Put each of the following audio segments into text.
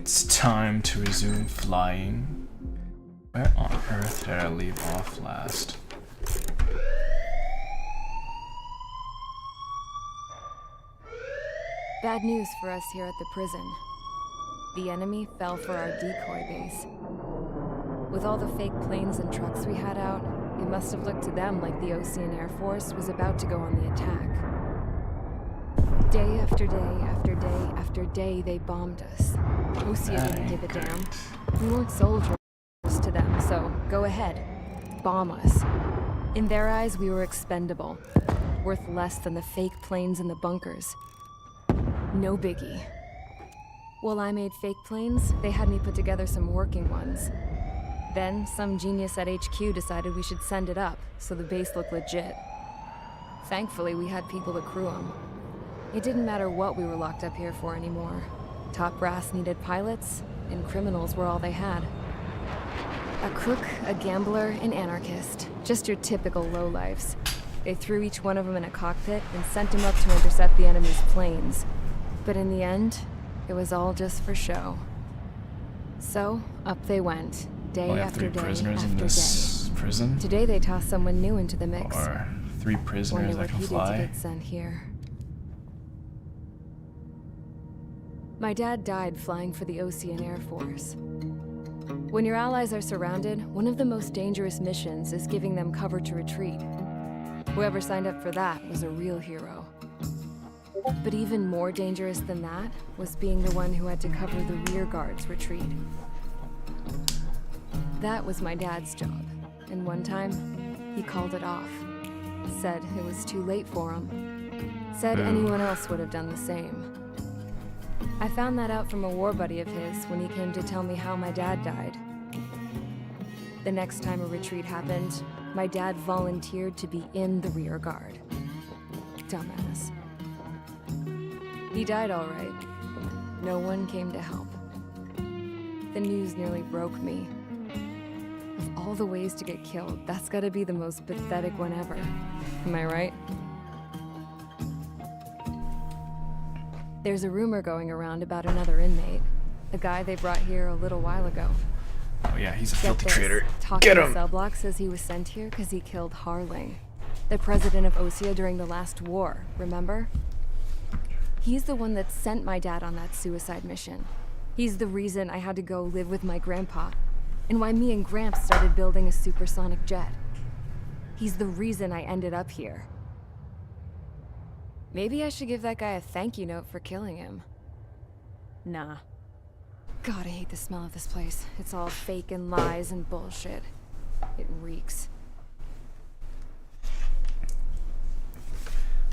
It's time to resume flying. Where on earth did I leave off last? Bad news for us here at the prison. The enemy fell for our decoy base. With all the fake planes and trucks we had out, it must have looked to them like the Osean Air Force was about to go on the attack. Day after day after day after day, they bombed us. Osea didn't give a damn. We weren't soldiers to them, so go ahead. Bomb us. In their eyes, we were expendable. Worth less than the fake planes in the bunkers. No biggie. While I made fake planes, they had me put together some working ones. Then, some genius at HQ decided we should send it up, so the base looked legit. Thankfully, we had people to crew them. It didn't matter what we were locked up here for anymore. Top brass needed pilots, and criminals were all they had. A crook, a gambler, an anarchist. Just your typical lowlifes. They threw each one of them in a cockpit and sent them up to intercept the enemy's planes. But in the end, it was all just for show. So, up they went, day after day prisoners in after this day. prison? Today they tossed someone new into the mix. Or 3 prisoners Wonder that what can he did to fly? get sent here. My dad died flying for the Osean Air Force. When your allies are surrounded, one of the most dangerous missions is giving them cover to retreat. Whoever signed up for that was a real hero. But even more dangerous than that was being the one who had to cover the rear guard's retreat. That was my dad's job, and one time, he called it off. Said it was too late for him. Said anyone else would have done the same. I found that out from a war buddy of his when he came to tell me how my dad died. The next time a retreat happened, my dad volunteered to be in the rear guard. Dumbass. He died all right. No one came to help. The news nearly broke me. Of all the ways to get killed, that's gotta be the most pathetic one ever. Am I right? There's a rumor going around about another inmate. A guy they brought here a little while ago. Oh yeah, he's a Get filthy this, traitor. Talking Get him! cell block says he was sent here because he killed Harling, the president of Osea during the last war, remember? He's the one that sent my dad on that suicide mission. He's the reason I had to go live with my grandpa, and why me and Gramps started building a supersonic jet. He's the reason I ended up here. Maybe I should give that guy a thank you note for killing him. Nah. God, I hate the smell of this place. It's all fake and lies and bullshit. It reeks.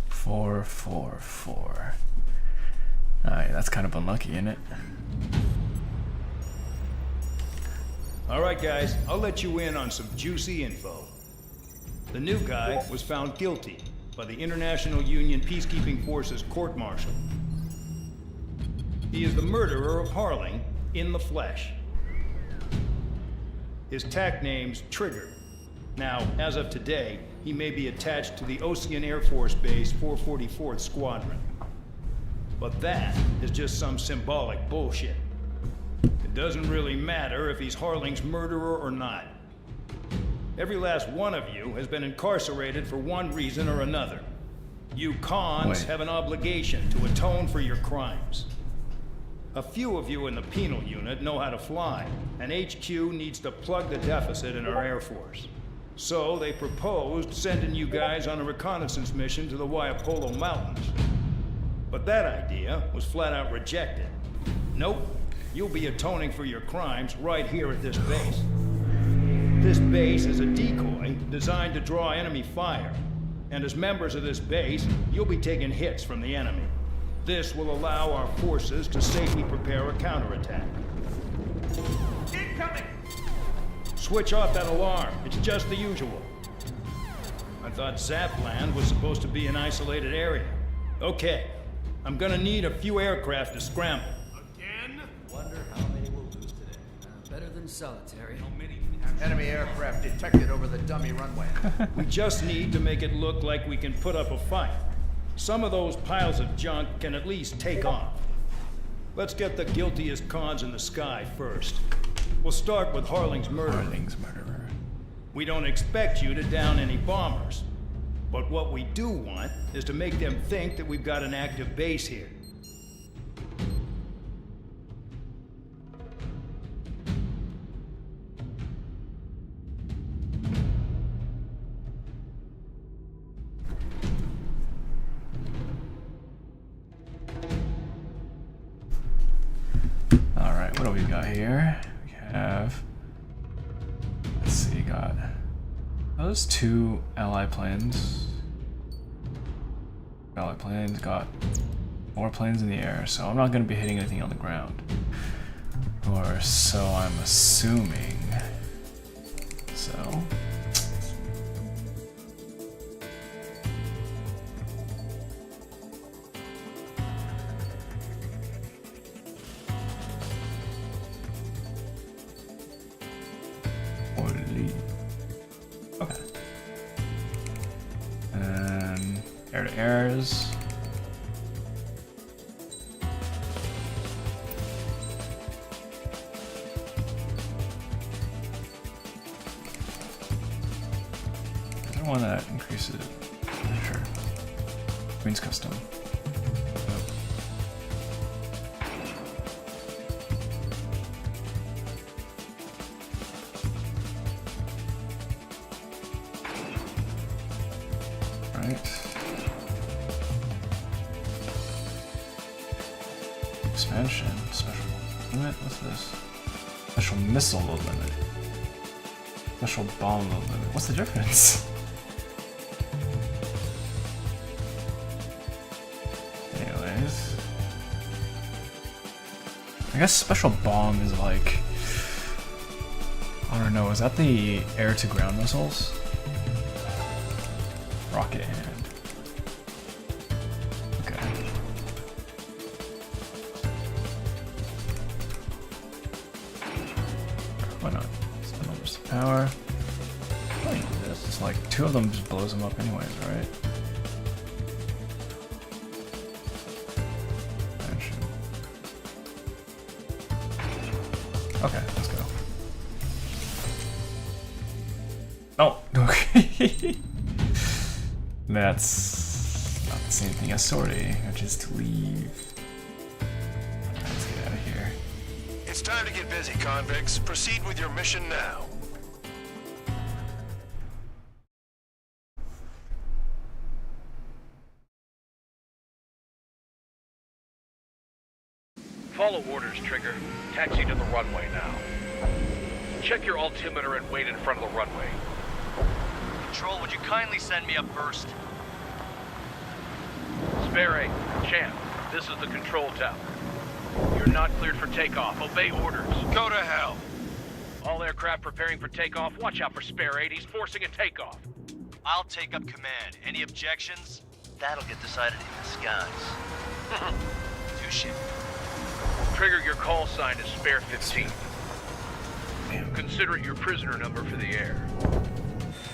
444. Alright, that's kind of unlucky, isn't it? All right, guys, I'll let you in on some juicy info. The new guy was found guilty by the International Union Peacekeeping Forces court-martial. He is the murderer of Harling in the flesh. His TAC name's Trigger. Now, as of today, he may be attached to the Osean Air Force Base 444th Squadron. But that is just some symbolic bullshit. It doesn't really matter if he's Harling's murderer or not. Every last one of you has been incarcerated for one reason or another. You cons have an obligation to atone for your crimes. A few of you in the penal unit know how to fly, and HQ needs to plug the deficit in our Air Force. So they proposed sending you guys on a reconnaissance mission to the Waiapolo Mountains. But that idea was flat out rejected. Nope, you'll be atoning for your crimes right here at this base. This base is a decoy designed to draw enemy fire. And as members of this base, you'll be taking hits from the enemy. This will allow our forces to safely prepare a counterattack. Incoming! Switch off that alarm. It's just the usual. I thought Zapland was supposed to be an isolated area. Okay, I'm gonna need a few aircraft to scramble. Again? Wonder how many we'll lose today. Better than solitary. How many? Enemy aircraft detected over the dummy runway. We just need to make it look like we can put up a fight. Some of those piles of junk can at least take off. Let's get the guiltiest cons in the sky first. We'll start with Harling's murderer. Harling's murderer. We don't expect you to down any bombers. But what we do want is to make them think that we've got an active base here. Alright, what do we got here? We have... Let's see, got... Those two ally planes. Ally planes, got 4 planes in the air, so I'm not going to be hitting anything on the ground. Or so I'm assuming. So... Okay. And air to airs. Is there one that increases it? Sure. Queen's custom. Expansion, special limit, what's this? Special missile load limit. Special bomb load limit. What's the difference? Anyways. I guess special bomb is like... I don't know, is that the air to ground missiles? Rocket hand. Why not? Spend almost the power. I need this. It's like 2 of them just blows them up anyways, right? Okay, let's go. Oh, okay. That's not the same thing as sortie, which is to leave. Let's get out of here. It's time to get busy, convicts. Proceed with your mission now. Follow orders, Trigger. Taxi to the runway now. Check your altimeter and wait in front of the runway. Control, would you kindly send me up first? Spare 8, Champ, this is the control tower. You're not cleared for takeoff. Obey orders. Go to hell. All aircraft preparing for takeoff. Watch out for Spare 8. He's forcing a takeoff. I'll take up command. Any objections? That'll get decided in the skies. Touche. Trigger, your call sign is Spare 15. Consider it your prisoner number for the air.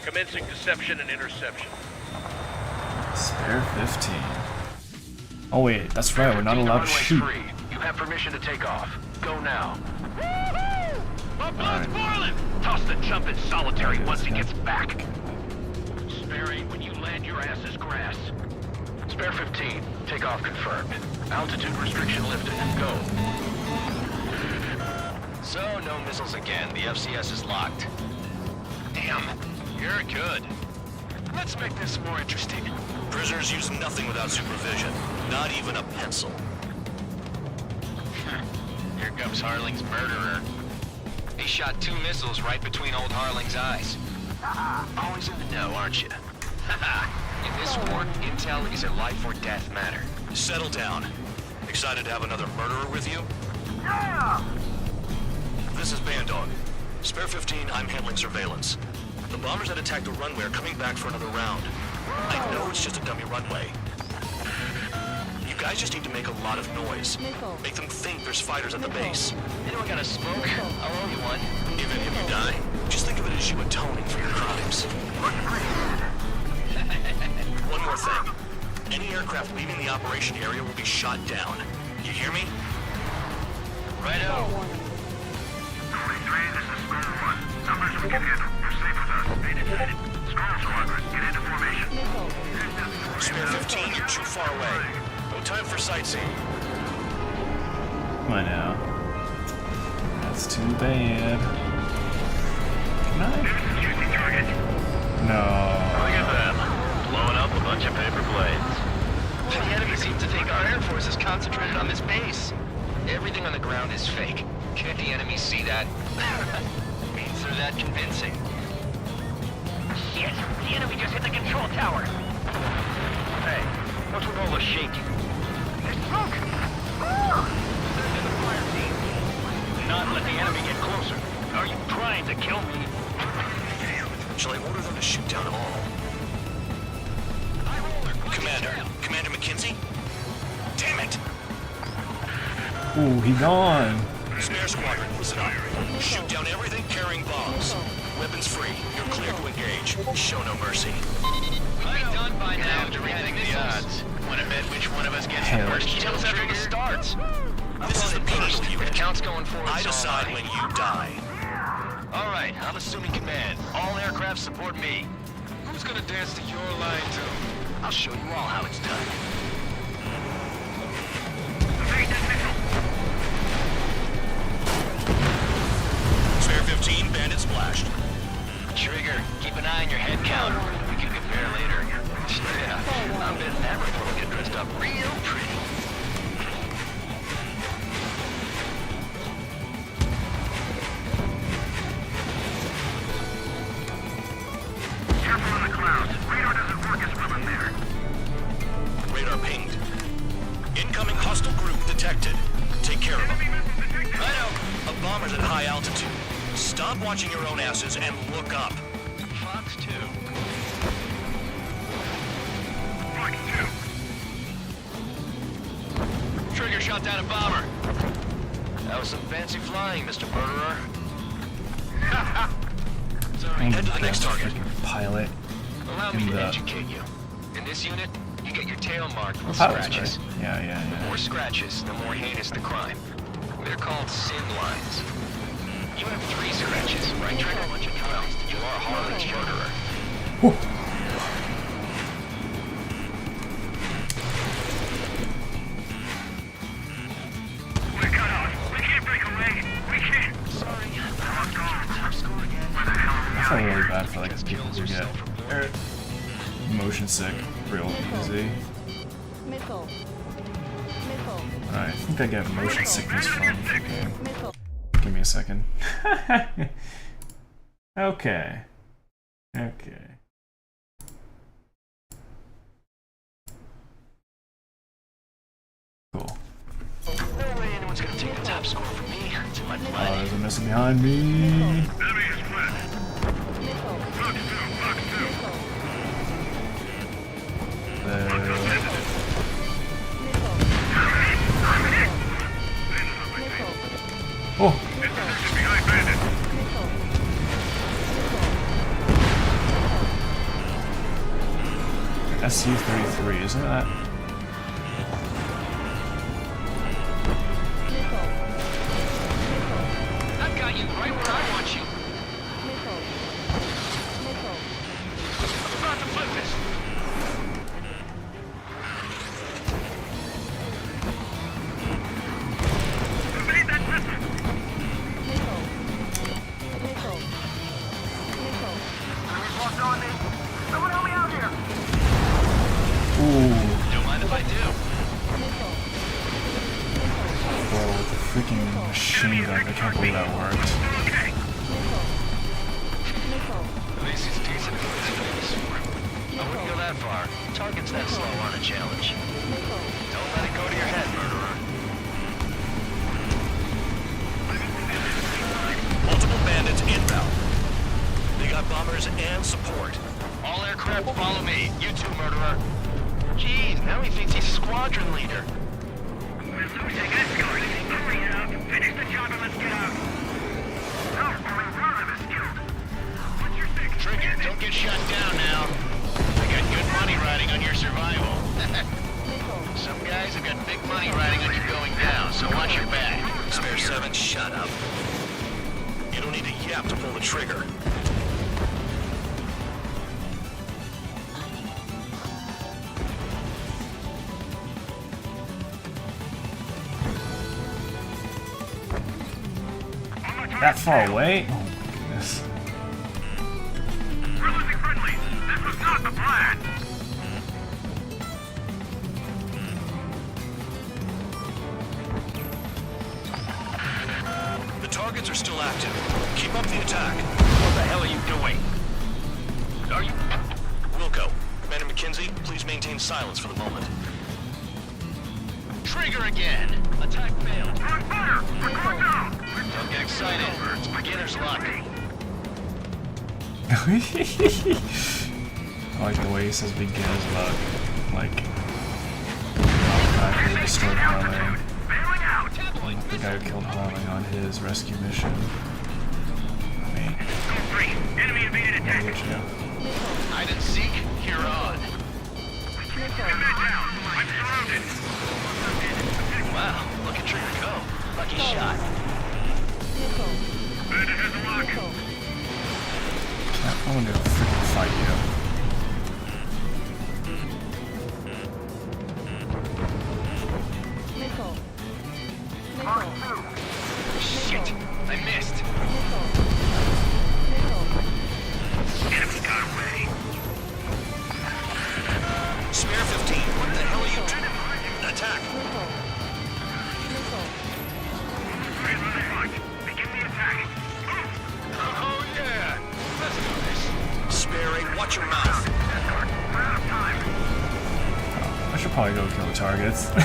Commencing deception and interception. Spare 15. Oh wait, that's right, we're not allowed to shoot. Free. You have permission to take off. Go now. My blood's Alright. boiling! Toss the jump in solitary once he gets back. Spare 8, when you land, your ass is grass. Spare 15, takeoff confirmed. Altitude restriction lifted. Go. So, no missiles again. The FCS is locked. Damn, you're good. Let's make this more interesting. Prisoners use nothing without supervision. Not even a pencil. Here comes Harling's murderer. He shot 2 missiles right between old Harling's eyes. Always in the know, aren't you? In this war, intel is a life or death matter. Settle down. Excited to have another murderer with you? Yeah! This is Bandog. Spare 15, I'm handling surveillance. The bombers that attacked the runway are coming back for another round. I know it's just a dummy runway. You guys just need to make a lot of noise. Make them think there's fighters at the base. Anyone got a smoke? I'll owe you one. If any of you die, just think of it as you atoning for your crimes. One more thing. Any aircraft leaving the operation area will be shot down. You hear me? Righto. 43, this is Skull 1. Numbers we can handle. You're safe with us. Maintain. Skull Squadron, get into formation. Spare 15, you're too far away. No time for sightseeing. Come on now. That's too bad. Can I? Juicy target. No. Look at them. Blowing up a bunch of paper blades. The enemy seems to think our Air Force is concentrated on this base. Everything on the ground is fake. Can't the enemy see that? Means they're that convincing. Shit! The enemy just hit the control tower. Hey, what's with all the shaking? There's smoke! Send in the fire team. Not let the enemy get closer. Are you trying to kill me? Shall I order them to shoot down all? Commander McKenzie? Damn it! Ooh, he gone. Spare Squadron, listen up. Shoot down everything carrying bombs. Weapons free. You're clear to engage. Show no mercy. We'd be done by now to having rethink the odds. Want to bet which one of us gets Hell. the first Tell us after the starts. This is the personal If it unit. counts going forward, I it's all decide mine. when you die. All right, I'm assuming command. All aircraft support me. Who's gonna dance to your line tune? I'll show you all how it's done. Spare 15, bandit splashed. Trigger, keep an eye on your head count. We can compare later. Yeah, I'm betting never will get dressed up real pretty. Careful in the clouds. Radar doesn't work as well in there. Radar pinged. Incoming hostile group detected. Take care of them. A bomber's at high altitude. Stop watching your own asses and look up. Fox 2. Fox 2. Trigger shot down a bomber. That was some fancy flying, Mr. Murderer. Sorry, Head to the next target. Freaking pilot. allow me in to the- educate you. In this unit, you get your tail marked with Pilots, scratches. right? Yeah. The more scratches, the more heinous the crime. They're called sin lines. You have 3 scratches, right, Trigger? You are Harlan's murderer. We're cut off. We can't break away. We can't. Sorry. Top score again. Where the hell are we I feel out here? really bad for like people who get motion sick real easy. Missile. I think I get motion sickness from the game. Give me a second. Okay. Cool. No way anyone's gonna take the top score from me. It's in my Oh, blood. there's a missile behind me. Enemy is split. Fox 2. There. Oh, Intersection behind bandit. SU-33, isn't that? I've got you right where I want you. I'm about to flip this. Evade that missile. Enemy's locked on me. Someone help me out here. Ooh, Don't mind if I do. bro, with the freaking machine gun. I can't believe that worked. Okay. At least he's decent at what he's famous for. I wouldn't go that far. Target's that slow on a challenge. Don't let it go to your head, murderer. Multiple bandits inbound. They got bombers and support. All aircraft follow me. You too, murderer. Jeez, now he thinks he's squadron leader. We're losing escort. Hurry up. Finish the job and let's get out. No, only one of us killed. What's your fix? Trigger, don't get shot down now. I got good money riding on your survival. Some guys have got big money riding on you going down, so watch your back. Spare 7, shut up. You don't need to yap to pull the trigger. That far away? Oh my goodness. We're losing friendly. This was not the plan. The targets are still active. Keep up the attack. What the hell are you doing? Are you... Wilco, Commander McKenzie, please maintain silence for the moment. Trigger again. Attack failed. On fire! We're going down! Don't get excited. It's beginner's luck. I like the way he says beginner's luck. Like, Malachi who destroyed Harling. Bailing out! Like the guy who killed Harling on his rescue mission. I mean, Zone 3. Enemy invaded what attack. would you? Hide and seek, you're on. Man down. I'm surrounded. Wow, look at Trigger go. Lucky shot. Bandit has a lock. I'm gonna freaking fight you. Shit, I missed. Enemy got away. Spare 15, what the hell are you doing? Attack! Raise on the front. Begin the attack. Oh yeah, let's do this. Spare 8, watch your mouth. Escort. We're out of time. I should probably go kill the targets. Fox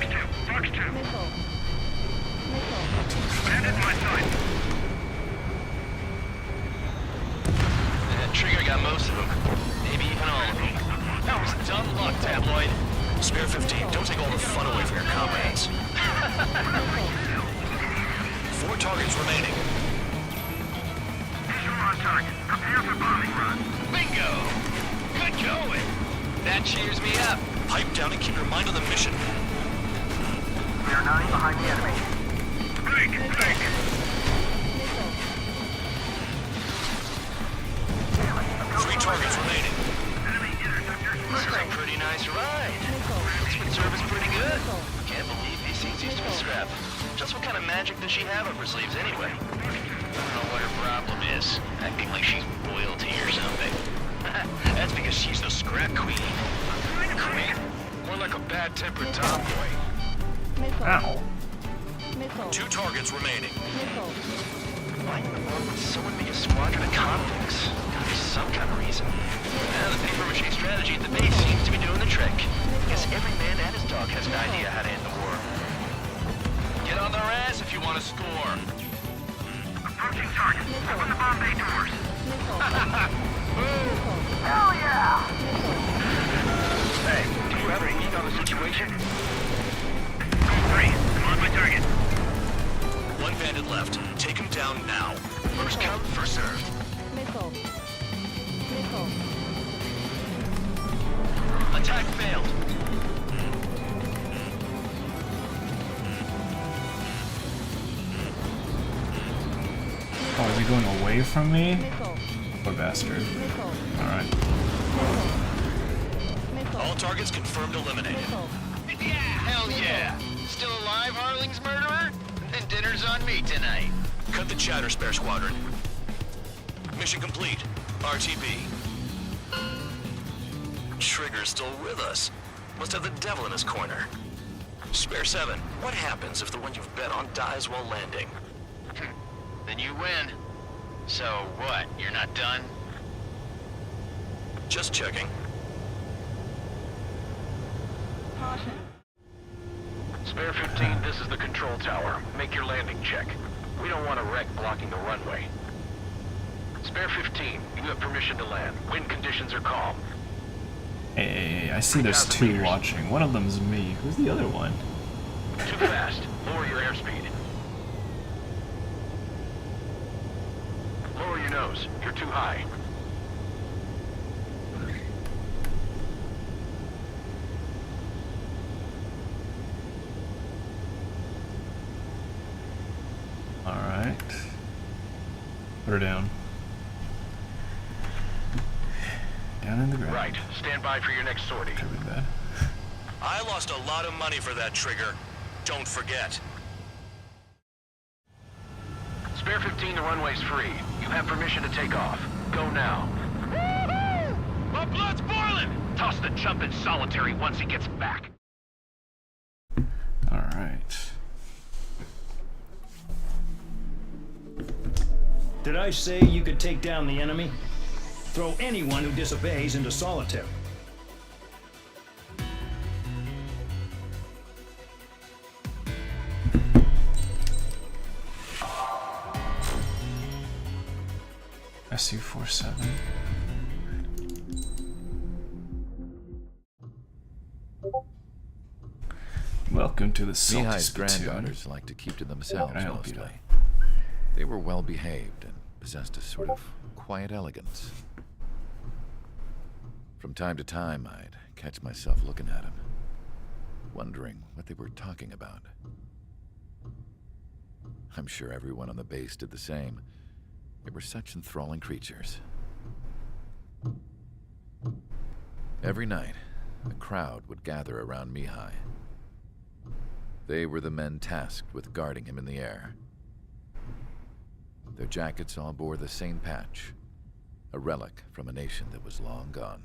2. Fox 2. Bandit my side. That Trigger got most of them. Maybe even all of them. That was dumb luck, Tabloid. Spare 15, don't take all the fun away from your comrades. 4 targets remaining. Visual on target. Prepare for bombing run. Bingo! Good going. That cheers me up. Pipe down and keep your mind on the mission. We are 9 behind the enemy. Break! Break! 3 targets remaining. Enemy interceptor. This is a pretty nice ride. This service pretty good. Can't believe these things used to be scrap. Just what kind of magic does she have up her sleeves anyway? I don't know what her problem is. Acting like she's royalty or something. That's because she's the scrap queen. Queen? More like a bad-tempered tomboy. Ow. 2 targets remaining. Why in the world would someone make a squadron of convicts? Gotta be some kind of reason. Now the paper-mache strategy at the base seems to be doing the trick. Guess every man and his dog has an idea how to end the war. Get on their ass if you want to score. Approaching target. Open the bomb bay doors. Hell yeah! Hey, do you have a read on the situation? 3. I'm on my target. 1 bandit left. Take him down now. First come, first served. Attack failed. Oh, is he going away from me? Poor bastard. Alright. All targets confirmed eliminated. Yeah, hell yeah. Still alive, Harling's murderer? Then dinner's on me tonight. Cut the chatter, Spare Squadron. Mission complete. RTB. Trigger's still with us. Must have the devil in his corner. Spare 7, what happens if the one you've bet on dies while landing? Then you win. So what, you're not done? Just checking. Spare 15, this is the control tower. Make your landing check. We don't want a wreck blocking the runway. Spare 15, you have permission to land. Wind conditions are calm. Hey, I see there's 2 watching. One of them's me. Who's the other one? Too fast. Lower your airspeed. Lower your nose. You're too high. Put her down. Down in the ground. Right. Stand by for your next sortie. Could be bad. I lost a lot of money for that trigger. Don't forget. Spare 15, the runway's free. You have permission to take off. Go now. Woohoo! My blood's boiling! Toss the chump in solitary once he gets back. Alright. Did I say you could take down the enemy? Throw anyone who disobeys into solitary. SU-47. Welcome to the Salty Mihai's Spittoon. granddaughters like to keep to themselves Can I help you mostly. out? They were well behaved and possessed a sort of quiet elegance. From time to time, I'd catch myself looking at them, wondering what they were talking about. I'm sure everyone on the base did the same. They were such enthralling creatures. Every night, a crowd would gather around Mihai. They were the men tasked with guarding him in the air. Their jackets all bore the same patch, a relic from a nation that was long gone.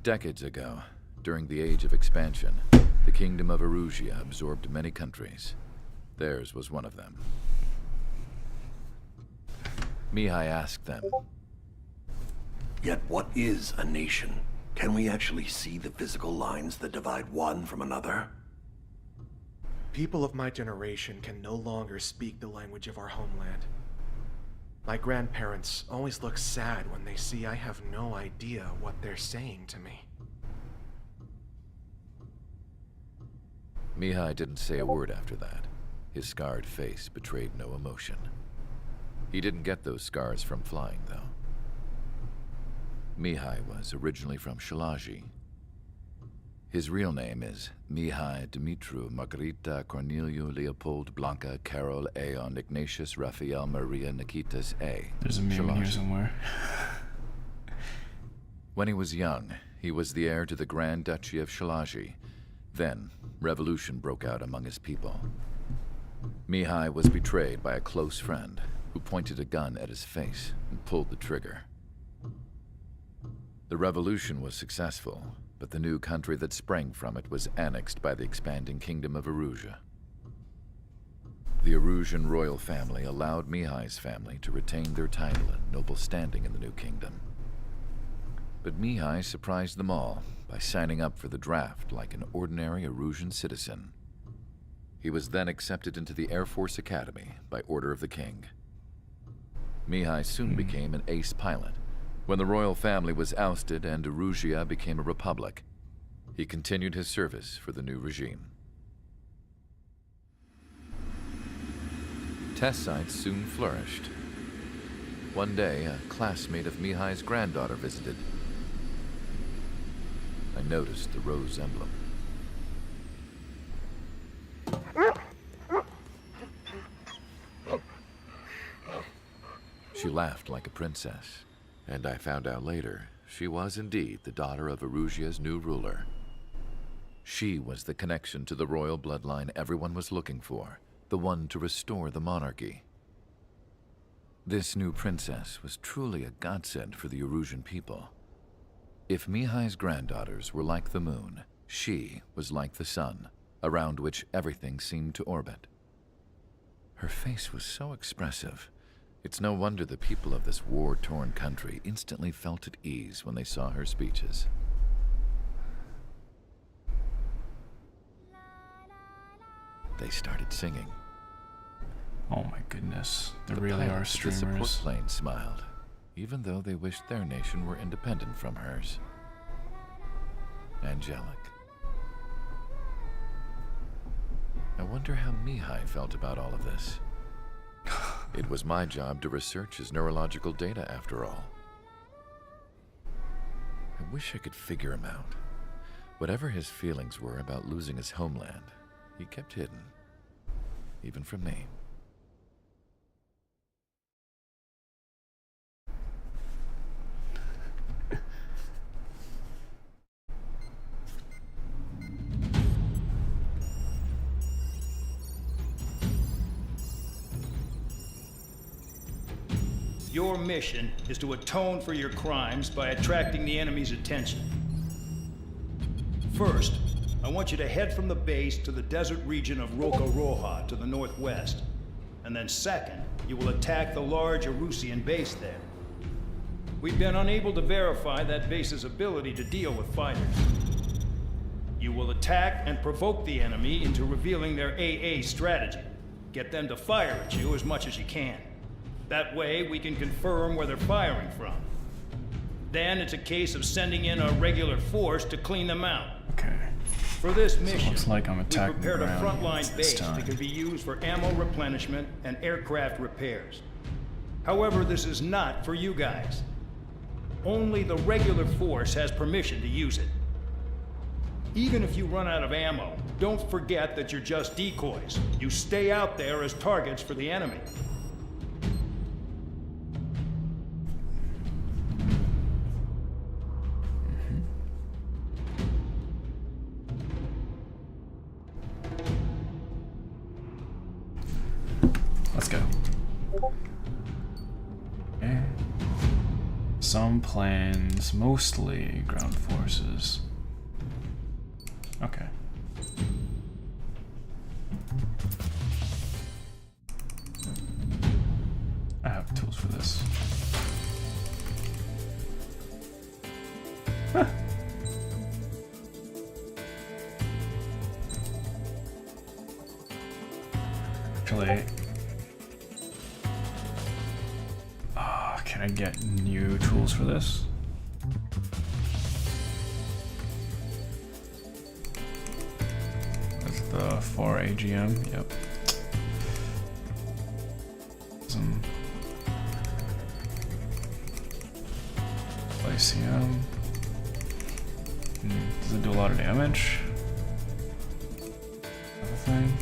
Decades ago, during the Age of Expansion, the Kingdom of Erusia absorbed many countries. Theirs was one of them. Mihai asked them, Yet what is a nation? Can we actually see the physical lines that divide one from another? People of my generation can no longer speak the language of our homeland. My grandparents always look sad when they see I have no idea what they're saying to me. Mihai didn't say a word after that. His scarred face betrayed no emotion. He didn't get those scars from flying, though. Mihai was originally from Shalaji. His real name is Mihai Dumitru Margarita Corneliu Leopold Blanca Carol Aeon Ignatius Raphael Maria Nikitas A. There's a meme in here somewhere. When he was young, he was the heir to the Grand Duchy of Shalaji. Then, revolution broke out among his people. Mihai was betrayed by a close friend who pointed a gun at his face and pulled the trigger. The revolution was successful, but the new country that sprang from it was annexed by the expanding Kingdom of Erusia. The Erusian royal family allowed Mihai's family to retain their title and noble standing in the new kingdom. But Mihai surprised them all by signing up for the draft like an ordinary Erusian citizen. He was then accepted into the Air Force Academy by order of the king. Mihai soon became an ace pilot. When the royal family was ousted and Erusia became a republic, he continued his service for the new regime. Test sites soon flourished. One day, a classmate of Mihai's granddaughter visited. I noticed the rose emblem. She laughed like a princess. And I found out later, she was indeed the daughter of Erusia's new ruler. She was the connection to the royal bloodline everyone was looking for, the one to restore the monarchy. This new princess was truly a godsend for the Erusian people. If Mihai's granddaughters were like the moon, she was like the sun, around which everything seemed to orbit. Her face was so expressive. It's no wonder the people of this war-torn country instantly felt at ease when they saw her speeches. They started singing. Oh my goodness. There really are pilots at the support streamers. plane smiled, even though they wished their nation were independent from hers. Angelic. I wonder how Mihai felt about all of this. It was my job to research his neurological data, after all. I wish I could figure him out. Whatever his feelings were about losing his homeland, he kept hidden, even from me. Your mission is to atone for your crimes by attracting the enemy's attention. First, I want you to head from the base to the desert region of Roca-Roja to the northwest. And then second, you will attack the large Erusian base there. We've been unable to verify that base's ability to deal with fighters. You will attack and provoke the enemy into revealing their AA strategy. Get them to fire at you as much as you can. That way, we can confirm where they're firing from. Then it's a case of sending in a regular force to clean them out. Okay. For this mission, looks like I'm we attacking prepared a ground frontline this base time. that can be used for ammo replenishment and aircraft repairs. However, this is not for you guys. Only the regular force has permission to use it. Even if you run out of ammo, don't forget that you're just decoys. You stay out there as targets for the enemy. Let's go. Okay. Some planes, mostly ground forces. Okay. I have tools for this. Huh. Actually, can I get new tools for this? That's the 4 AGM, yep. Some Lyceum. Does it do a lot of damage? Another thing.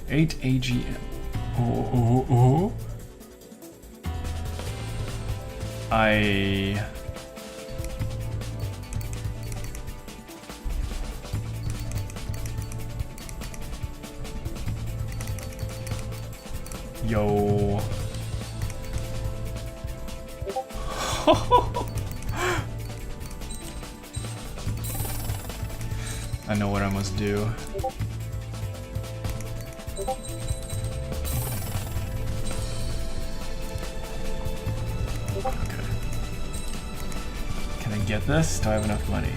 8 AGM. Oh. Yo. I know what I must do. Can I get this? Do I have enough money?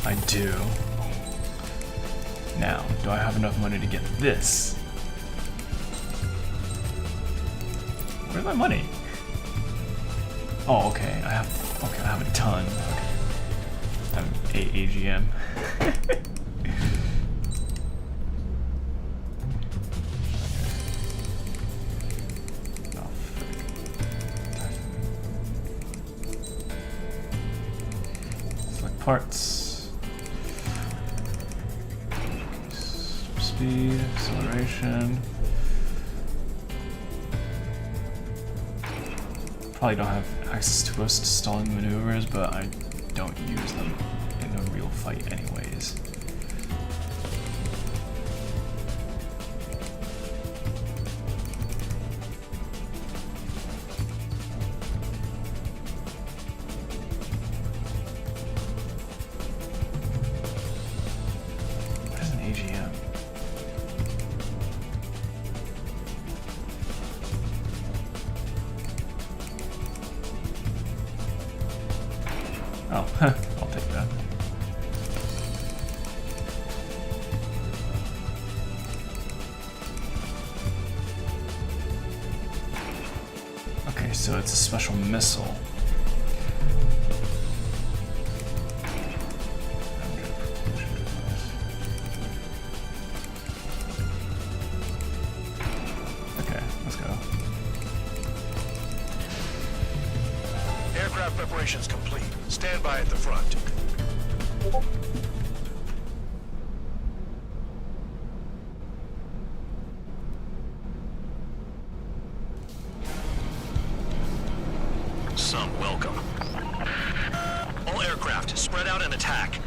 I do. Now, do I have enough money to get this? Where's my money? Oh, okay. I have a ton. Okay. I have 8 AGM. Select parts. Speed, acceleration. Probably don't have access to most stalling maneuvers, but I don't use them in a real fight anyways. What is an AGM? Oh, I'll take that. Okay, so it's a special missile. Okay, let's go. Aircraft preparations complete. Stand by at the front. Some welcome. All aircraft, spread out and attack.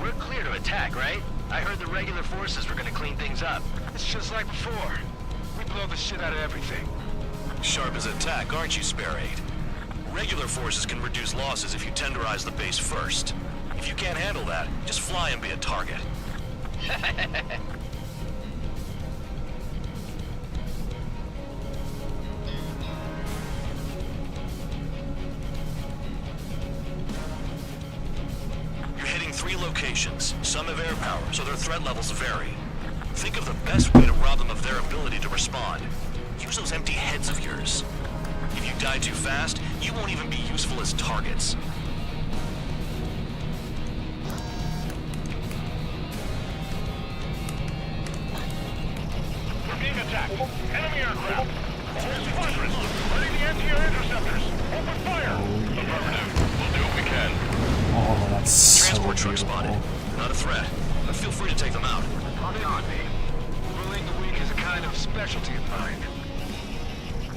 We're clear to attack, right? I heard the regular forces were gonna clean things up. It's just like before. We blow the shit out of everything. Sharp as a tack, aren't you, Spare 8? Regular forces can reduce losses if you tenderize the base first. If you can't handle that, just fly and be a target. You're hitting 3 locations. Some have air power, so their threat levels vary. Think of the best way to rob them of their ability to respond. Use those empty heads of yours. If you die too fast, you won't even be useful as targets. We're being attacked. Enemy aircraft. Squadron, ready the anti-air interceptors. Open fire. Affirmative. We'll do what we can. Oh, that's so Transport truck beautiful. spotted. Not a threat, but feel free to take them out. Copy on me. Ruling the weak is a kind of specialty of mine.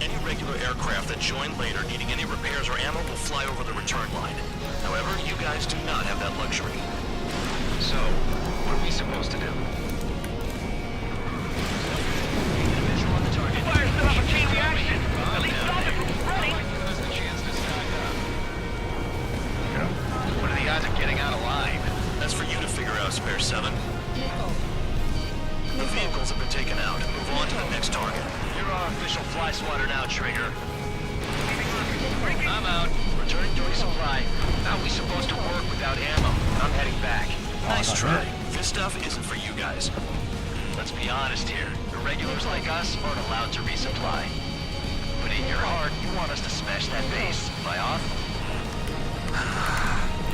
Any regular aircraft that join later needing any repairs or ammo will fly over the return line. However, you guys do not have that luxury. So, what are we supposed to do? Visual on the target. Fire set off a chain reaction. At least stop it from spreading. What are the odds of getting out alive? That's for you to figure out, Spare 7. The vehicles have been taken out. Move on to the next target. You're our official fly swatter now, Trigger. I'm out. Returning to resupply. How are we supposed to work without ammo? I'm heading back. Nice try. This stuff isn't for you guys. Let's be honest here. Irregulars like us aren't allowed to resupply. But in your heart, you want us to smash that base. Am I off?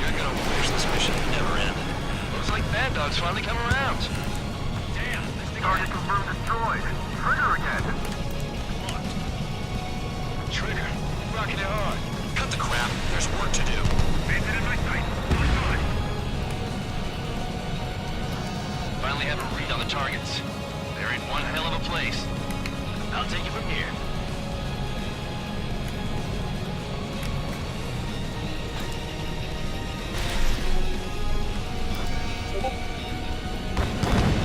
You're gonna wish this mission never ended. Looks like Bad Dog's finally come around. Damn, this thing already confirmed destroyed. Trigger again. Trigger, rocking it hard. Cut the crap. There's work to do. Bandit in my sight. On. Finally have a read on the targets. They're in one hell of a place. I'll take it from here.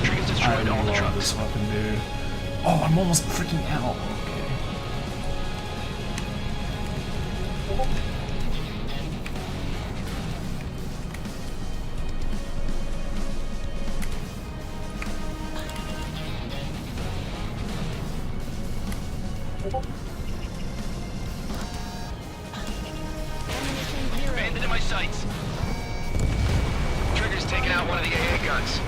Trigger's I destroyed all the love trucks. this weapon, dude. Oh, I'm almost freaking out. Okay. Bandit in my sights. Trigger's taking out one of the AA guns.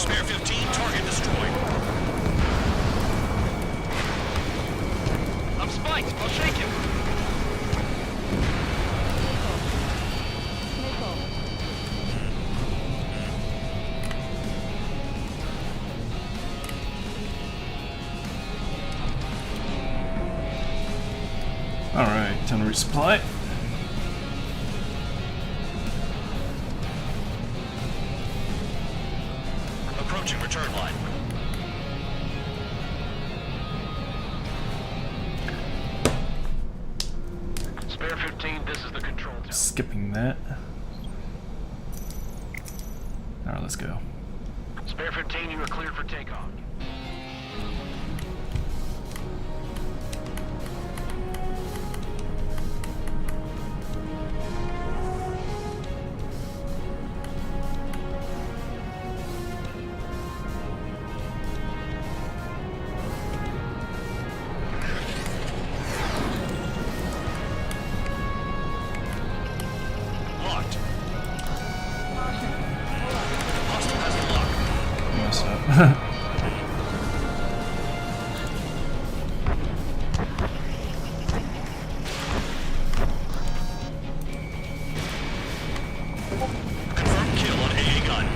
Spare 15, target destroyed. I'm spiked. I'll shake him. Alright, time to resupply. Approaching return line. Spare 15, this is the control tower. Skipping that. Alright, let's go. Spare 15, you are cleared for takeoff. Locked. Hostile has the lock. Mess up. Confirmed kill on AA gun.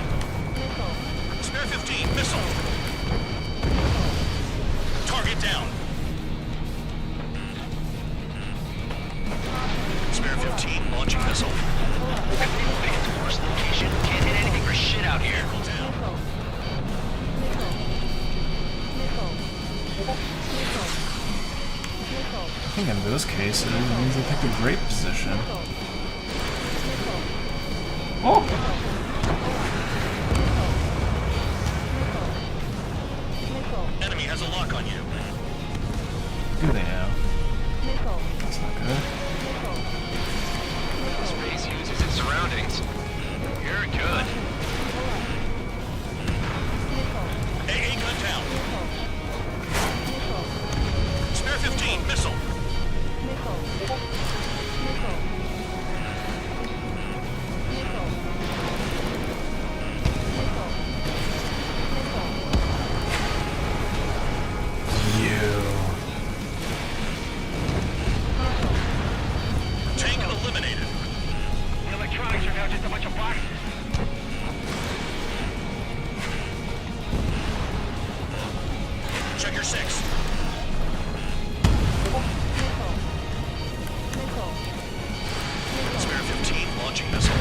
Spare 15, missile. Target down. Spare 15, launching missile. Make it to worst location. Can't hit anything for shit out here. Down. I think in those cases, it means they picked a great position. Oh! Do they now? That's not good. Space uses its surroundings. You're good. AA gun down. Spare 15, missile. Tank eliminated. The electronics are now just a bunch of boxes. Check your 6. Spare 15, launching missile.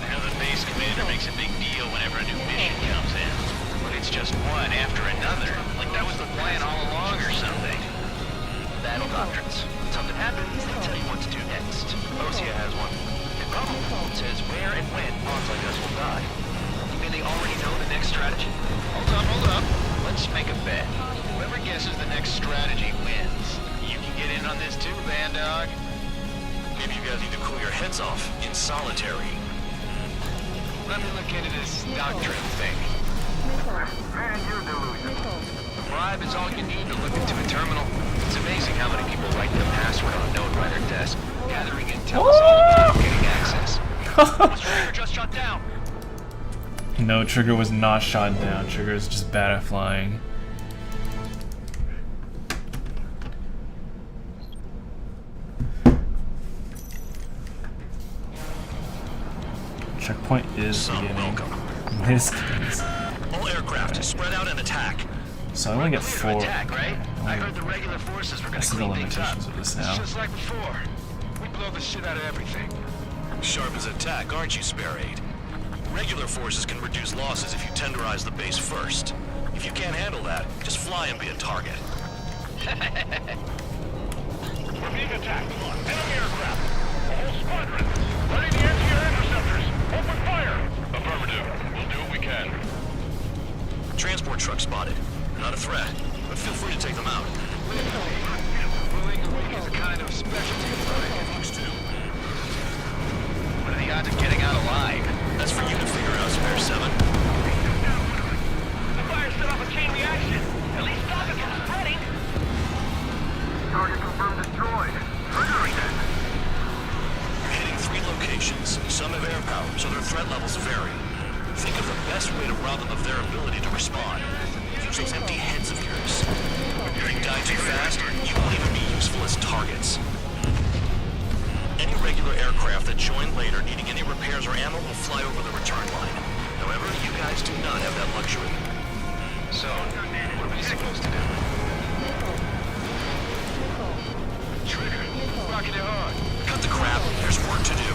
I know the base commander makes a big deal whenever a new mission comes in. But it's just one after another. Like that was the plan all along or something. Battle doctrines. Something happens, they tell you what to do next. Osea has one. The problem says where and when pawns like us will die. You mean they already know the next strategy? Hold up. Let's make a bet. Whoever guesses the next strategy wins. You can get in on this too, Bandog. Maybe you guys need to cool your heads off in solitary. Let me look into this doctrine thing. Man, you're delusional. Bribe is all you need to look into a terminal. It's amazing how many people write their password on a note by their desk. Gathering intel is all about getting access. Was Trigger just shut down? No, Trigger was not shot down. Trigger is just bad at flying. Checkpoint is beginning. This case. All aircraft spread out and attack. So I only get 4. Attack, right? I heard the regular forces were I gonna see the clean things up. limitations of this now. It's just like before. We blow the shit out of everything. Sharp as attack, aren't you, Spare 8? Regular forces can reduce losses if you tenderize the base first. If you can't handle that, just fly and be a target. We're being attacked. Enemy aircraft. A whole squadron. Ready the anti-air interceptors. Open fire. Affirmative. We'll do what we can. Transport truck spotted. Not a threat, but feel free to take them out. Blowing a wing is a kind of specialty, right? Fox 2. What are the odds of getting out alive? That's for you to figure out, Spare 7. The fire set off a chain reaction. At least stop it from spreading. Target confirmed destroyed. Triggering it. You're hitting 3 locations. Some have air power, so their threat levels vary. Think of the best way to rob them of their ability to respond. Use those empty heads of yours. If you die too fast, you won't even be useful as targets. Any regular aircraft that join later needing any repairs or ammo will fly over the return line. However, you guys do not have that luxury. So, what are we supposed to do? Trigger, rocking it hard. Cut the crap, there's work to do.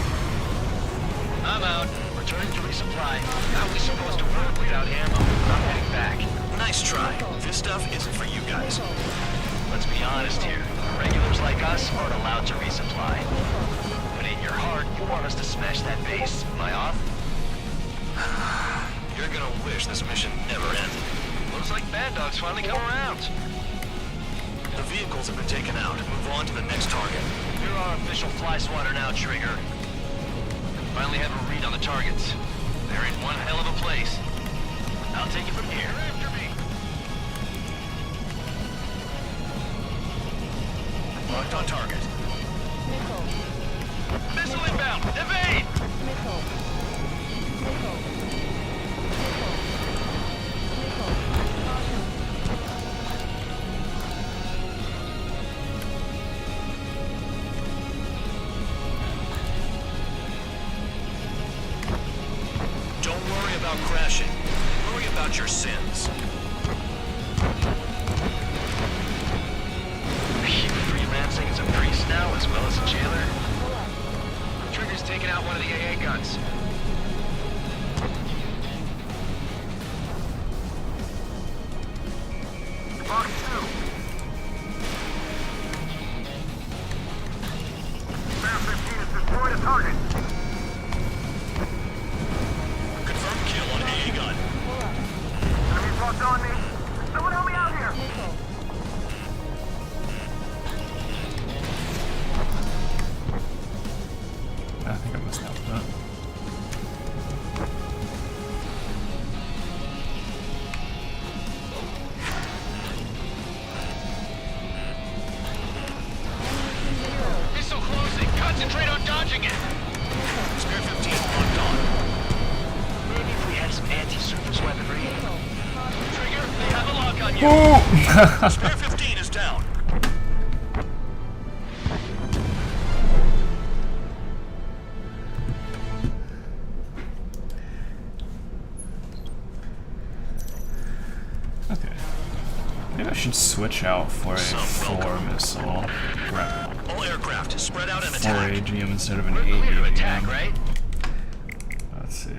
I'm out. Returning to resupply. How are we supposed to work without ammo? I'm heading back. Nice try. This stuff isn't for you guys. Let's be honest here. Regulars like us aren't allowed to resupply. But in your heart, you want us to smash that base. Am I off? You're gonna wish this mission never ended. Looks like Bandog's finally come around. The vehicles have been taken out. Move on to the next target. You're our official fly swatter now, Trigger. Finally have a read on the targets. They're in one hell of a place. I'll take it from here. After me. Locked on target. Missile inbound! Evade! Don't worry about crashing. Worry about your sins. Are you freelancing as a priest now as well as a jailer? Trigger's taking out one of the AA guns. Fox 2. Spare 15 has destroyed a target. on me. Someone help me out here. I think I missed out with that. Missile closing. Concentrate on dodging it. Spare 15 locked on. Maybe if we had some anti-surface weaponry. Trigger, they have a lock on you. Spare 15 is down. Okay. Maybe I should switch out for a 4 missile grapple. All aircraft spread out and 4 attack. AGM instead of an We're 8 clear to AGM. attack, right? Let's see.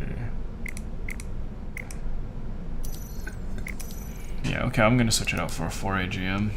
Yeah, okay, I'm gonna switch it out for a 4 AGM.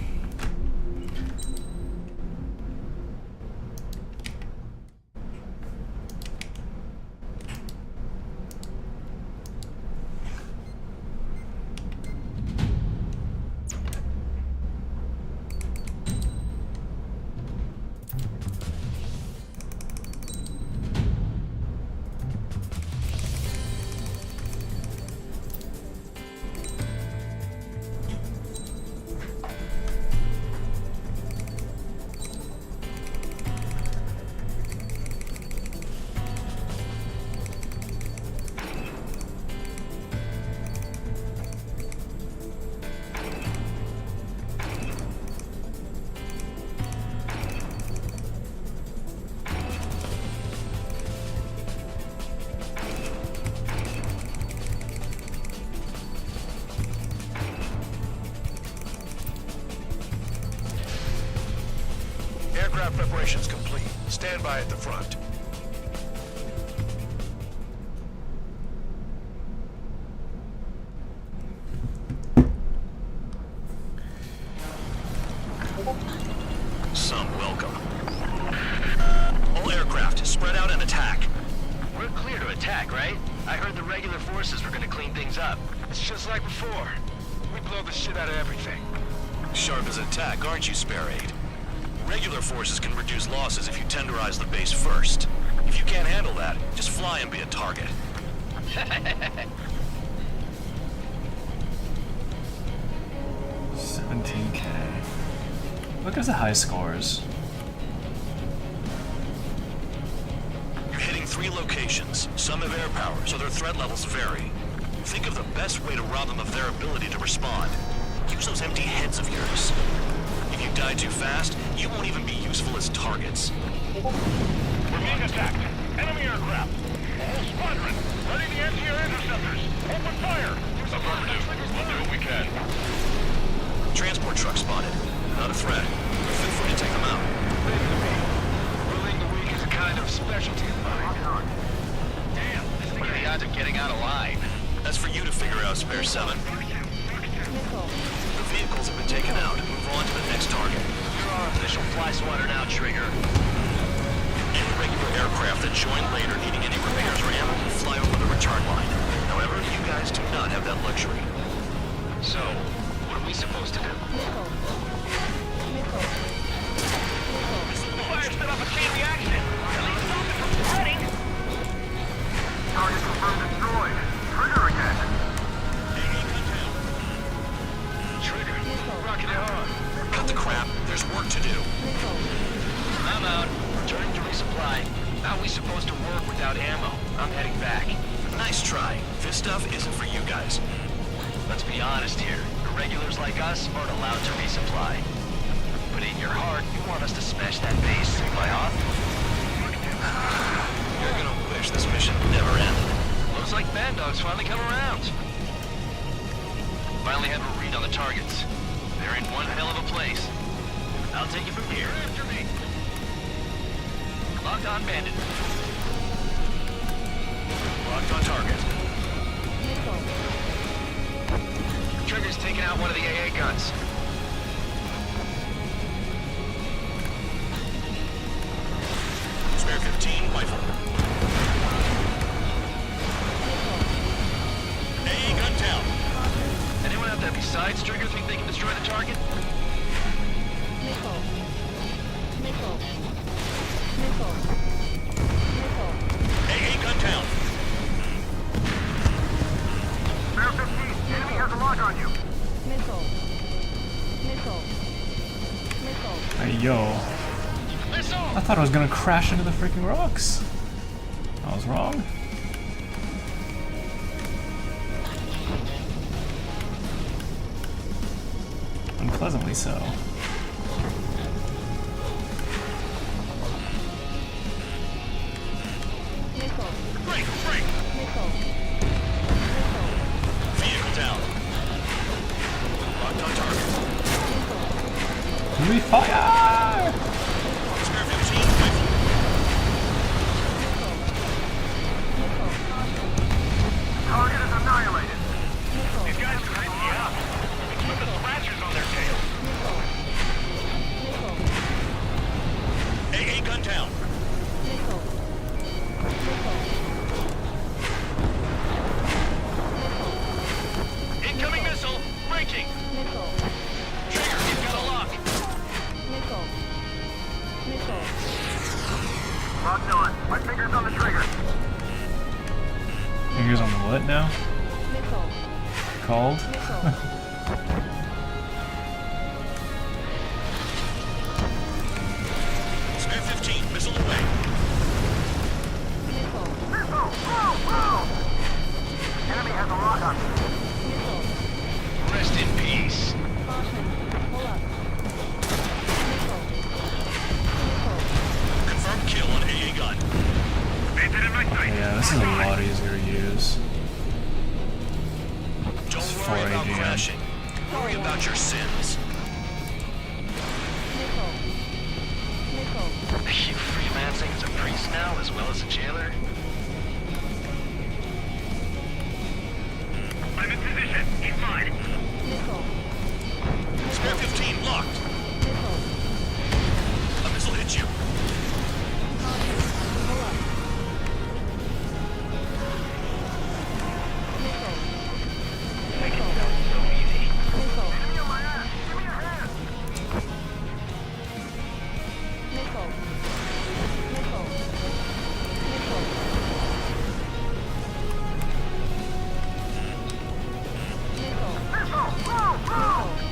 Aircraft preparations complete. Stand by at the front. Some welcome. All aircraft spread out and attack. We're clear to attack, right? I heard the regular forces were gonna clean things up. It's just like before. We blow the shit out of everything. Sharp as attack, aren't you, Spare 8? Regular forces can reduce losses if you tenderize the base first. If you can't handle that, just fly and be a target. 17K. Look at the high scores. You're hitting 3 locations. Some have air power, so their threat levels vary. Think of the best way to rob them of their ability to respond. Use those empty heads of yours. If you die too fast, you won't even be useful as targets. We're being attacked. Enemy aircraft. Whole squadron. Ready the anti-air interceptors. Open fire. Affirmative. We'll do what we can. Transport truck spotted. Not a threat. Feel free to take them out. Leave it to me. Ruling the weak is a kind of specialty of mine. Damn, what are the odds of getting out alive? That's for you to figure out, Spare 7. The vehicles have been taken out. Move on to the next target. You're our official fly swatter now, Trigger. Any regular aircraft that join later needing any repairs or ammo will fly over the return line. However, you guys do not have that luxury. So, what are we supposed to do? The fire set up a chain reaction. At least stop it from spreading. Target confirmed destroyed. Trigger again. Trigger, rocking it hard. Cut the crap. There's work to do. I'm out. Returning to resupply. How are we supposed to work without ammo? I'm heading back. Nice try. This stuff isn't for you guys. Let's be honest here. Irregulars like us aren't allowed to resupply. But in your heart, you want us to smash that base. Am I off? You're gonna wish this mission never ended. Looks like Bandog's finally come around. Finally have a read on the targets. They're in one hell of a place. I'll take it from here. After me. Locked on Bandit. Locked on target. Trigger's taking out one of the AA guns. Spare 15, rifle. AA gun down. Anyone have the sides, Trigger think they can destroy the target? Missile. Missile. Missile. Missile. AA gun down. Bear 15, enemy has a lock on you. Missile. Missile. Missile. Hey, yo. I thought I was gonna crash into the freaking rocks. I was wrong. Unpleasantly so. Missile. Break, break. Missile. Vehicle down. Locked on target. We fire! Spare 15 with you. Target is annihilated. These guys are hitting you up. Put the scratchers on their tail. AA gun down. Incoming missile. Breaking. Trigger, you've got a lock. Locked on. My finger's on the trigger. Fingers on the what now? Called? Spare 15, missile away. Missile! Whoa! Whoa! Enemy has a lock on me. Rest in peace. Confirmed kill on AA gun. Painted in my sight. Yeah, this is a lot easier to use. Don't For worry about AGM. crashing. Worry about your sins. Are you freelancing as a priest now, as well as a jailer? I'm in position. He's mine. Spare 15 locked. A missile hit you. Enemy on my ass. Give me a hand. Missile! Whoa! Whoa!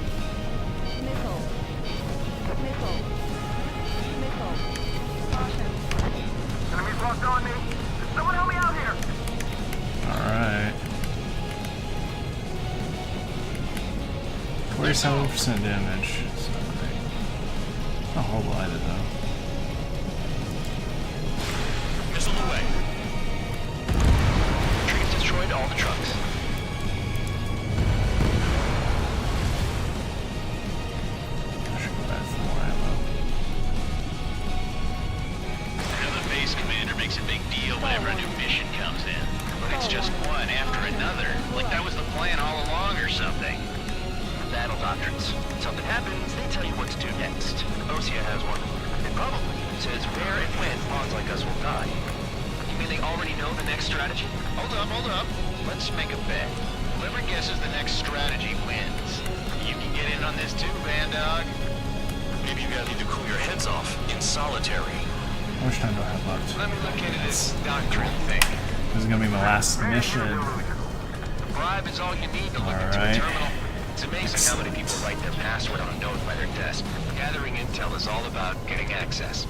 Enemy's locked on me. Someone help me out here. Alright. 47% damage. It's not great. Not a whole lot either, though. Missile away. Trees destroyed all the trucks. I should go back for more ammo. I know the base commander makes a big deal whenever a new mission comes in. But it's just one after another. Like that was the plan all along or something. Battle doctrines. Something happens, they tell you what to do next. Osea has one. It probably says where and when pawns like us will die. You mean they already know the next strategy? Hold up. Let's make a bet. Whoever guesses the next strategy wins. You can get in on this too, Bandog. Maybe you guys need to cool your heads off in solitary. How much time do I have left? Let me look into this doctrine thing. This is gonna be my last mission. Bribe is all you need to look into a Alright. terminal. It's amazing how many people write their password on a note by their desk. Gathering intel is all about getting access.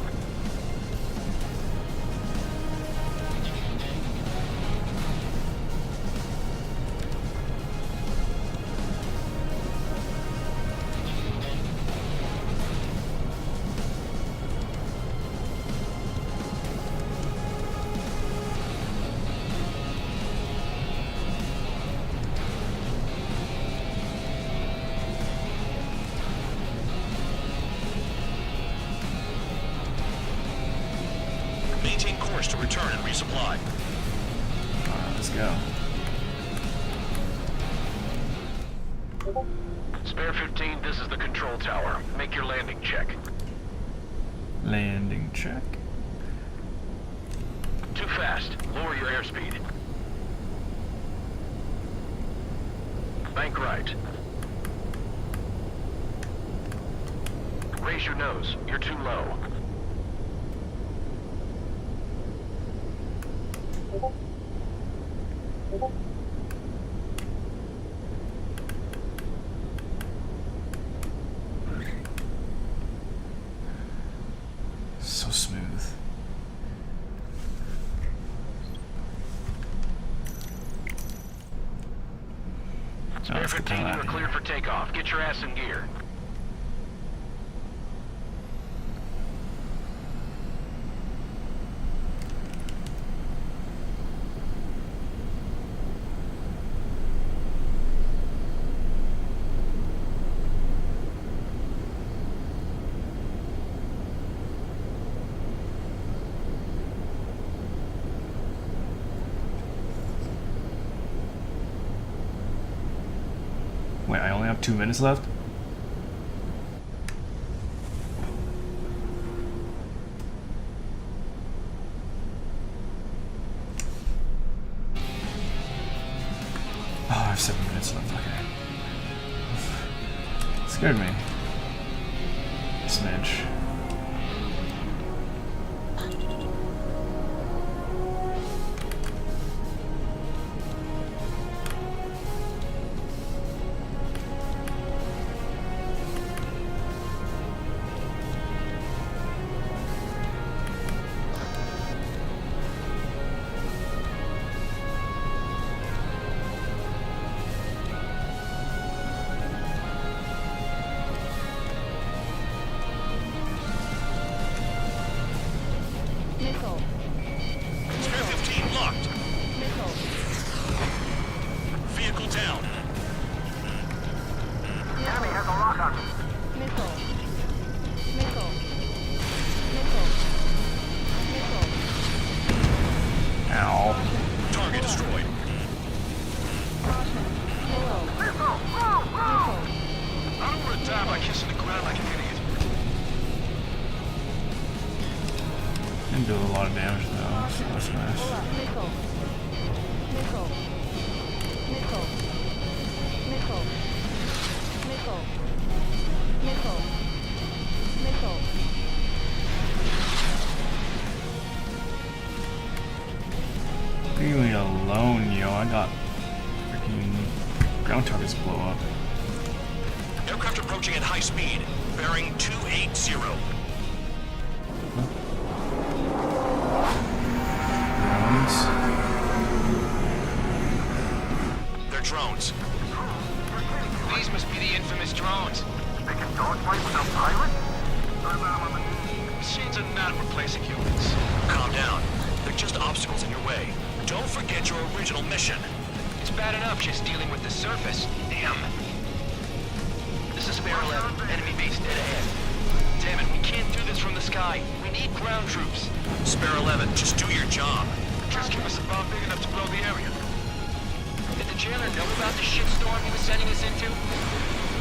Maintain course to return and resupply. Alright, let's go. Spare 15, this is the control tower. Make your landing check. Landing check. Too fast. Lower your airspeed. Bank right. Raise your nose. You're too low. So smooth. Spare 15, you are cleared for takeoff. Get your ass in gear. Wait, I only have 2 minutes left? Oh, I have 7 minutes left, okay. Scared me. A smidge. Missile. Spare 15 locked. Missile. Vehicle down. Enemy has a lock on me. Missile. Missile. Missile. Missile. Ow. Target destroyed. Caution. Missile. Missile! Move! Missile. I don't want to die by kissing the ground like an idiot. Didn't do a lot of damage though, so that's nice. Missile. Missile. Missile. Missile. Missile. Missile. Missile. Leave me alone, yo. I got freaking ground targets blow up. Aircraft approaching at high speed. Bearing 280. Drones. They're drones. These must be the infamous drones. They can dogfight without pilots? Machines are not replacing humans. Calm down. They're just obstacles in your way. Don't forget your original mission. It's bad enough just dealing with the surface. Damn. This is Spare 11. Enemy base dead ahead. Damn it, we can't do this from the sky. We need ground troops. Spare 11, just do your job. Just give us a bomb big enough to blow the area. Did the jailer know about the shitstorm he was sending us into?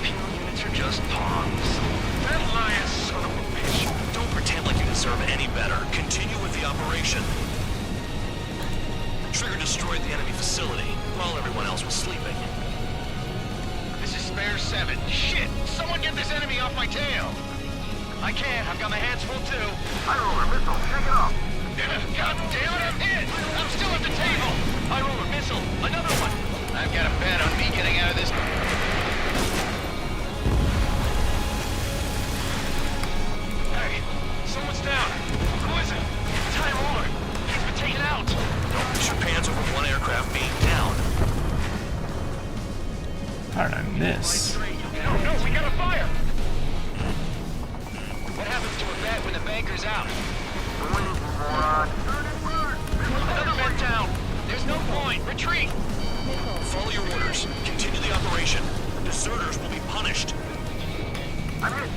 Pure units are just pawns. That lion son of a bitch. Don't pretend like you deserve any better. Continue with the operation. Trigger destroyed the enemy facility while everyone else was sleeping. This is Spare 7. Shit! Someone get this enemy off my tail! I can't. I've got my hands full too. I roll a missile. Shake it off. God damn it, I'm hit! I'm still at the table! I roll a missile. Another one! I've got a bet on me getting out of this. Hey, someone's down. Who is it? Time Lord. He's been taken out. Don't put your pants over one aircraft being down. How did I miss? No, we got a fire! What happens to a bet when the banker's out? Another one down! There's no point! Retreat! Follow your orders. Continue the operation. Deserters will be punished. I'm hit.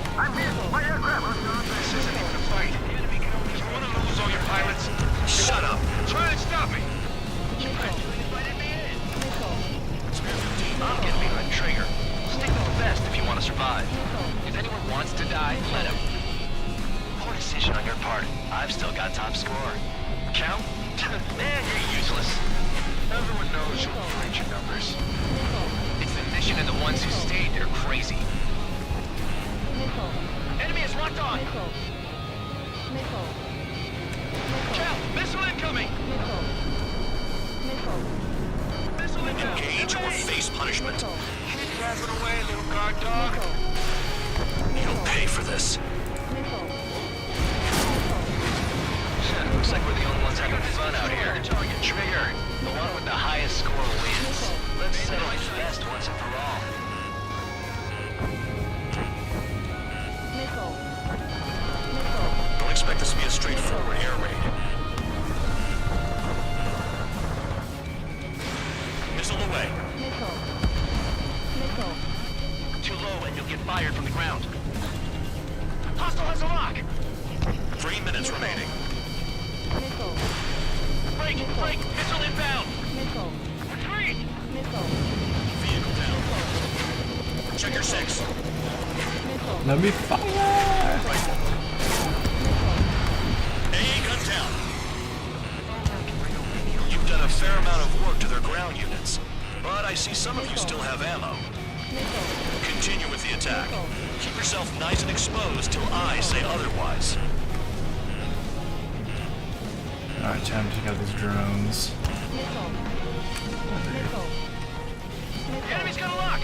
My aircraft. This isn't even a fight. The enemy can only... You want to lose all your pilots? Shut up. Try and stop me! You invited me in! I'm getting behind Trigger. Stick to the best if you want to survive. If anyone wants to die, let him. Poor decision on your part. I've still got top score. Count? Man, you're useless. Everyone knows you'll print your numbers. It's the mission and the ones who stayed there crazy. Enemy is on. Cal, missile incoming! Missile incoming! Engage or face punishment. Keep rapping away, little guard dog. You'll pay for this. Looks like we're the only ones having fun out here. Target trigger. The one with the highest score wins. Let's settle this best once and for all. Don't expect this to be a straightforward air raid. Missile away. Too low and you'll get fired from the ground. Hostile has a lock! 3 minutes remaining. Break! Break! Missile inbound! Retreat! Vehicle down. Check your 6. Let me fire! Rifle. AA gun down. You've done a fair amount of work to their ground units, but I see some of you still have ammo. Continue with the attack. Keep yourself nice and exposed till I say otherwise. Alright, time to take out these drones. Enemy's got a lock!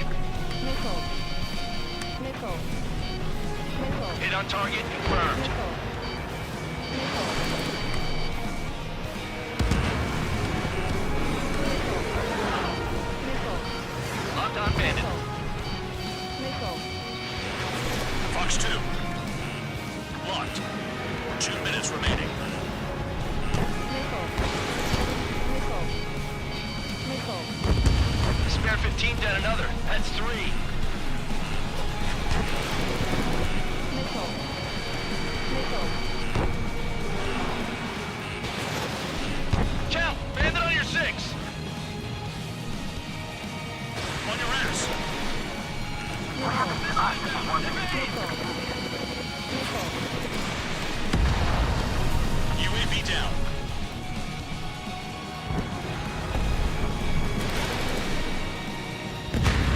Hit on target confirmed. Locked on bandit. Fox 2. Locked. 2 minutes remaining. Spare 15 down another. That's 3. Cal, bandit on your 6. On your ass. UAV down.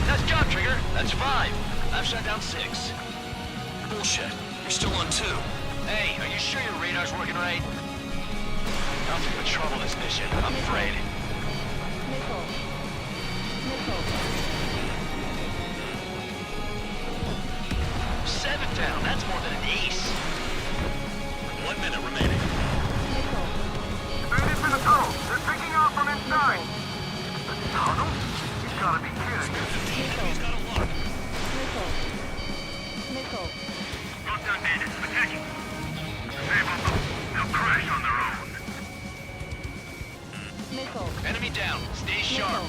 Nice job, Trigger. That's 5. I've shot down 6. Bullshit. You're still on 2. Hey, are you sure your radar's working right? I'll take the trouble this mission, I'm afraid. Seven down, that's more than an ace. 1 minute remaining. Bandits in the tunnel. They're picking off from inside. The tunnel? You gotta be kidding me. He's got a lock. Lockdown bandits, attacking. Disable them. They'll crash on their own. Enemy down, stay sharp.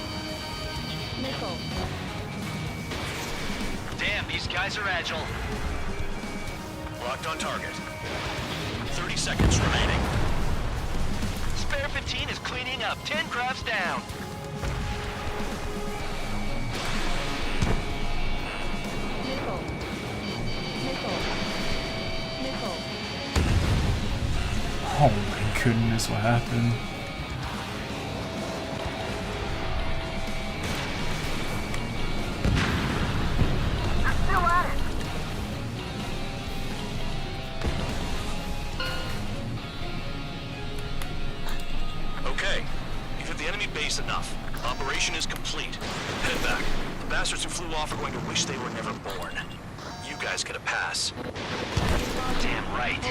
Damn, these guys are agile. Locked on target. 30 seconds remaining. Spare 15 is cleaning up, 10 crafts down. Oh my goodness, what happened? They're still at it. Okay. You've hit the enemy base enough. Operation is complete. Head back. The bastards who flew off are going to wish they were never born. You guys get a pass. Damn right.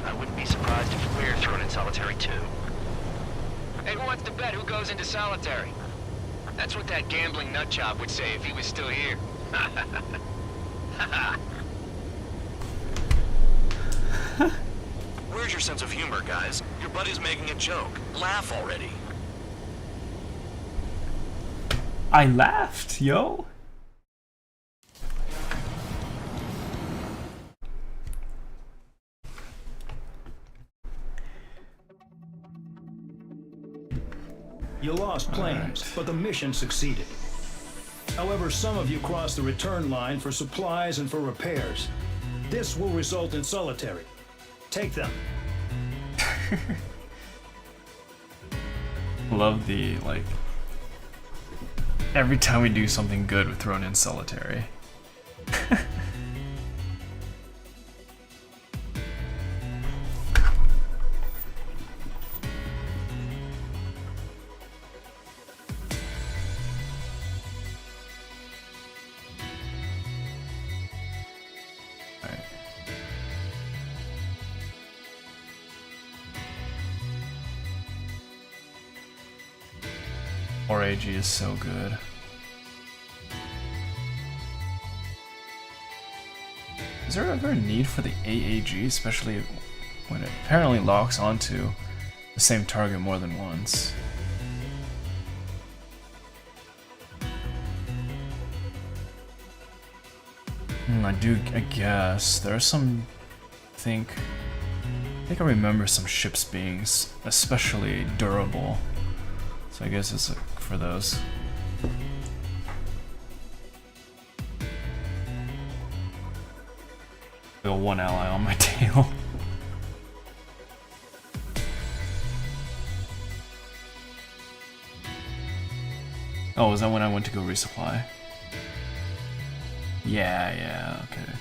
I wouldn't be surprised if we're thrown in solitary too. Hey, who wants to bet who goes into solitary? That's what that gambling nutjob would say if he was still here. Where's your sense of humor, guys? Your buddy's making a joke. Laugh already. I laughed, yo. You lost planes, but the mission succeeded. However, some of you crossed the return line for supplies and for repairs. This will result in solitary. Take them. Love the, like, every time we do something good, we're thrown in solitary. RAG is so good. Is there ever a need for the AAG, especially when it apparently locks onto the same target more than once? I guess. There are some, I think I remember some ships being especially durable. So I guess it's for those. I got one ally on my tail. Oh, is that when I went to go resupply? Yeah, okay.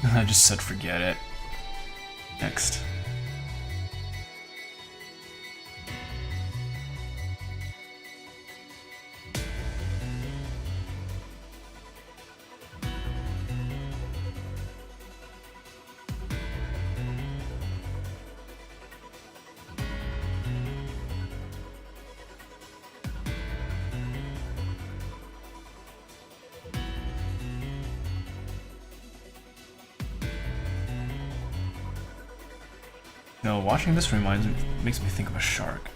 I just said forget it. Next. No, watching this makes me think of a shark.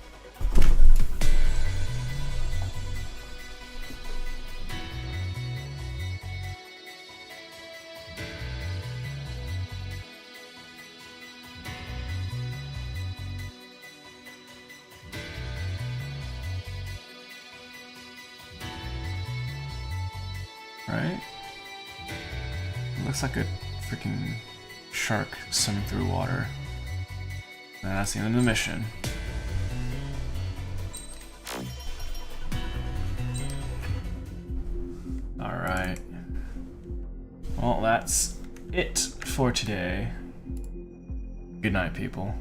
Right? It looks like a freaking shark swimming through water. And that's the end of the mission. Alright. Well, that's it for today. Good night, people.